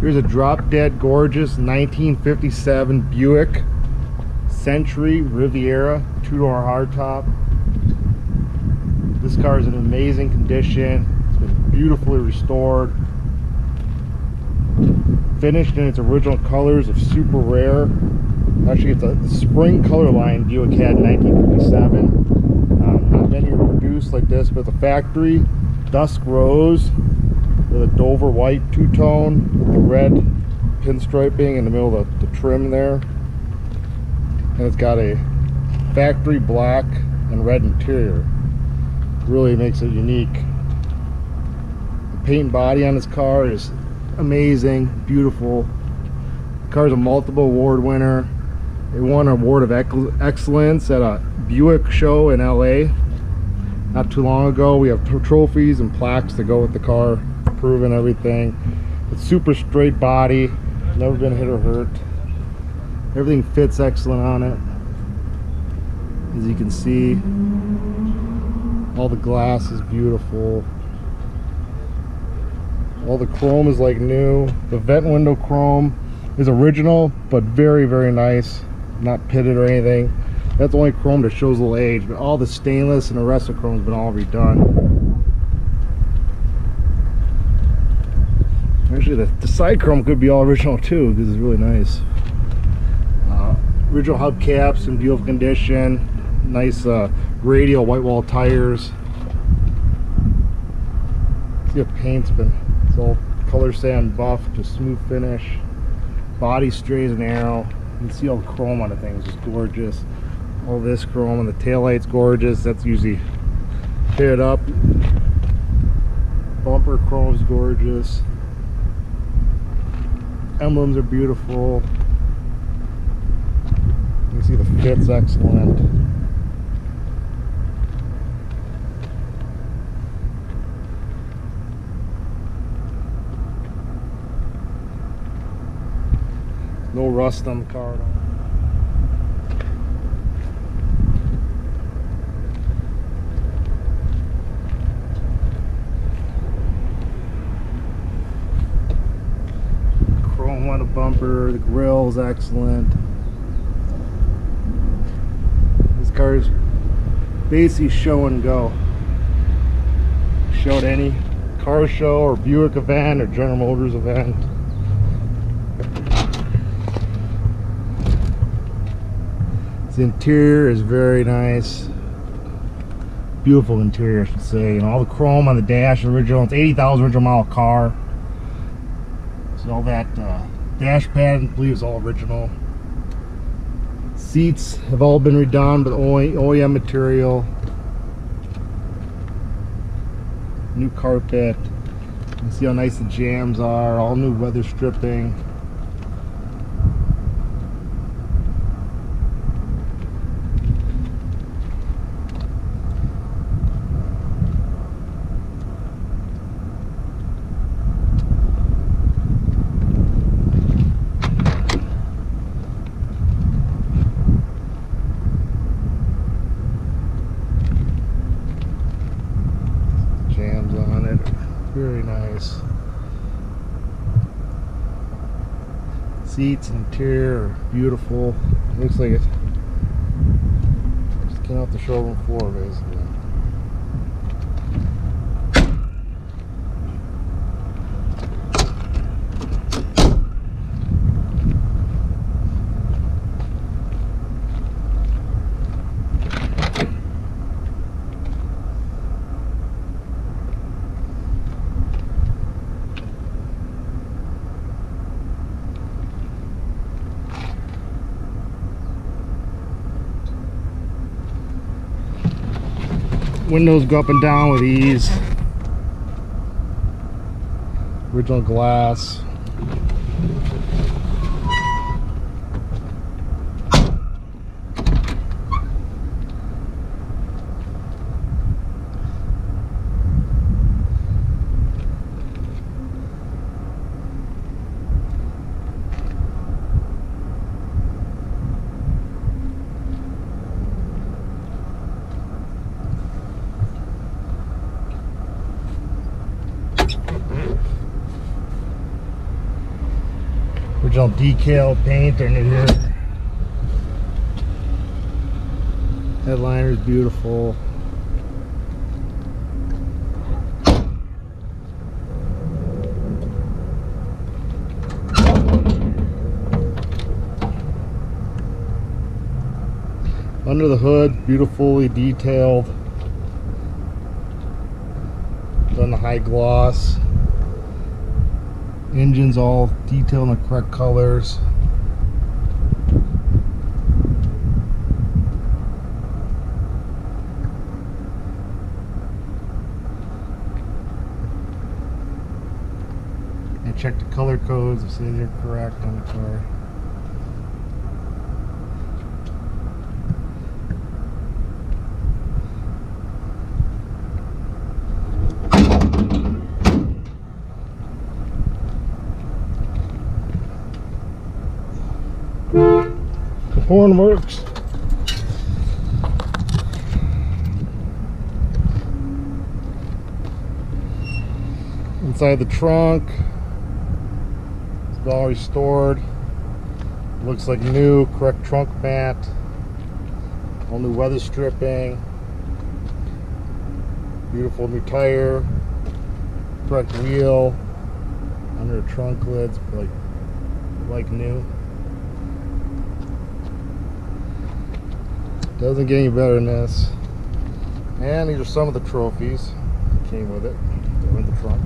Here's a drop dead gorgeous 1957 Buick Century Riviera 2-door hardtop. This car is in amazing condition. It's been beautifully restored, finished in its original colors of super rare. Actually, it's a spring color line Buick had in 1957. Not many are produced like this, but the factory Dusk Rose with a Dover white two-tone with the red pinstriping in the middle of the trim there, and it's got a factory black and red interior. Really makes it unique. The paint and body on this car is amazing, beautiful. The car is a multiple award winner. It won an award of excellence at a Buick show in LA not too long ago. We have trophies and plaques to go with the car, proving everything. It's super straight body, never been hit or hurt. Everything fits excellent on it. As you can see, all the glass is beautiful. All the chrome is like new. The vent window chrome is original, but very, very nice. Not pitted or anything. That's the only chrome that shows a little age, but all the stainless and the rest of the chrome has been all redone. Actually, the side chrome could be all original too. This is really nice. Original hubcaps in beautiful condition. Nice radial white wall tires. See, the paint's been, it's all color sand buff, just smooth finish. Body straight and narrow. You can see all the chrome on the thing, just gorgeous. All this chrome on the taillight's gorgeous. That's usually paired up. Bumper chrome's gorgeous. Emblems are beautiful. You can see the fit's excellent. No rust on the car at all. Chrome on the bumper, the grille is excellent. This car is basically show and go. Show at any car show or Buick event or General Motors event. The interior is very nice. Beautiful interior, I should say. And all the chrome on the dash, original. It's 80,000 original model car. So all that dash pad, I believe, is all original. Seats have all been redone with OEM material. New carpet. You can see how nice the jams are. All new weather stripping. Jams on it, very nice. Seats and interior are beautiful. Looks like it just came off the showroom floor, basically. Windows go up and down with ease. Original glass. Original decal paint under here. Headliner is beautiful. Under the hood, beautifully detailed. Done the high gloss. Engine's all detailed in the correct colors. And check the color codes to see they're correct on the car. The horn works. Inside the trunk, it's all restored. Looks like new, correct trunk mat. All new weather stripping. Beautiful new tire. Correct wheel. Under the trunk lids, like new. Doesn't get any better than this. And these are some of the trophies that came with it. They're in the trunk.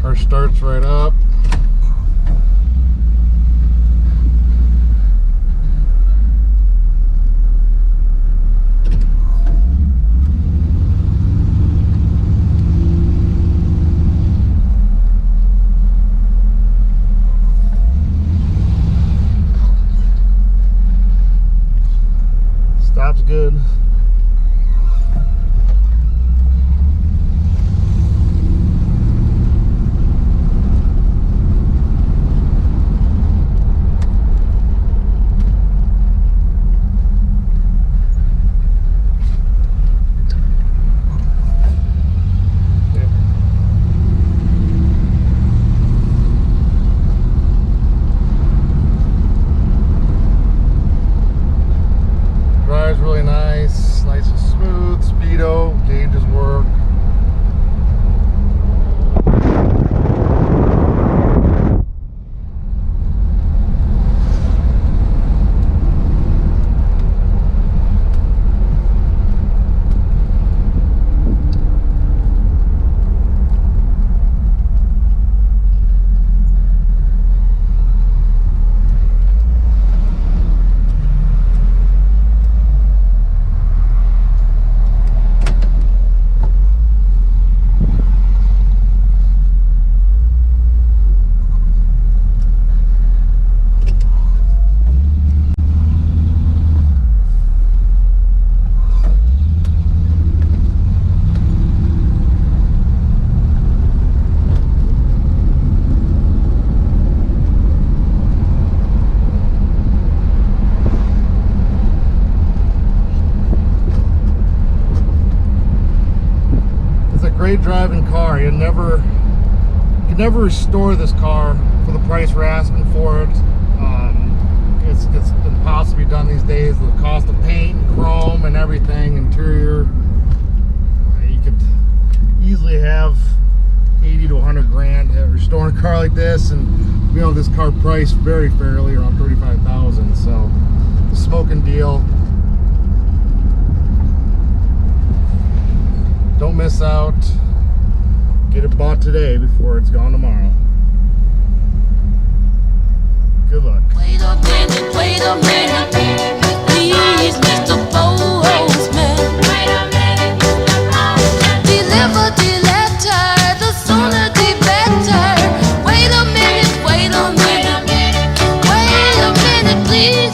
Car starts right up. Stops good. Drives really nice and smooth. Speedo, gauges work. Great driving car. You could never restore this car for the price we're asking for it. It's impossible to be done these days. The cost of paint, and chrome, and everything, interior. You could easily have 80 to 100 grand restoring a car like this, and this car priced very fairly, around 35,000. So the smoking deal. Don't miss out. Get it bought today before it's gone tomorrow. Good luck. Wait a minute, please, Mr. Postman. Wait a minute, deliver the letter, the sooner the better. Wait a minute, please.